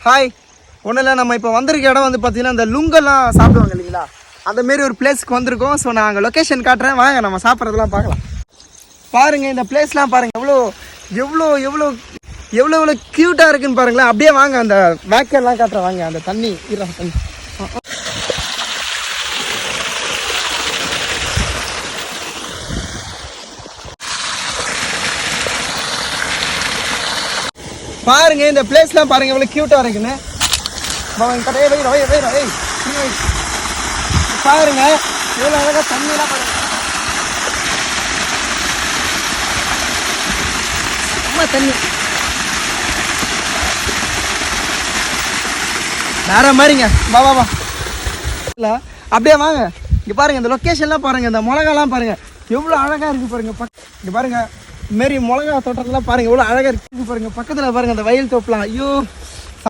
Hi, ஒன்றும் இல்லை. நம்ம இப்போ வந்திருக்க இடம் வந்து பார்த்தீங்கன்னா இந்த லுங்கெல்லாம் சாப்பிடுவாங்க இல்லைங்களா, அந்த மாரி ஒரு பிளேஸ்க்கு வந்திருக்கோம். ஸோ நான் அங்கே லொக்கேஷன் காட்டுறேன், வாங்க நம்ம சாப்பிட்றதெல்லாம் பார்க்கலாம். பாருங்கள், இந்த பிளேஸ்லாம் பாருங்கள், எவ்வளோ எவ்வளோ எவ்வளோ எவ்வளோ எவ்வளோ க்யூட்டாக இருக்குன்னு பாருங்களேன். அப்படியே வாங்க, அந்த வேக்கெல்லாம் காட்டுறேன் வாங்க. அந்த தண்ணி தண்ணி பாருங்க, இந்த பிளேஸ்லாம் பாருங்க எவ்வளோ க்யூட்டாக இருக்குன்னு. பாருங்க எவ்வளோ அழகாக தண்ணியெல்லாம் பாருங்க. தண்ணி வேற மாதிரிங்க. வா வா வா இல்லை, அப்படியே வாங்க. இங்கே பாருங்க, இந்த லொக்கேஷன்லாம் பாருங்க, இந்த மிளகாலாம் பாருங்க எவ்வளோ அழகாக இருக்குது பாருங்க. இங்கே பாருங்க, மாரி மிளகா தோட்டத்தெல்லாம் பாருங்க எவ்வளோ அழகாக இருக்குது பாருங்க. பக்கத்தில் பாருங்க அந்த வயல் தோப்பலாம். ஐயோ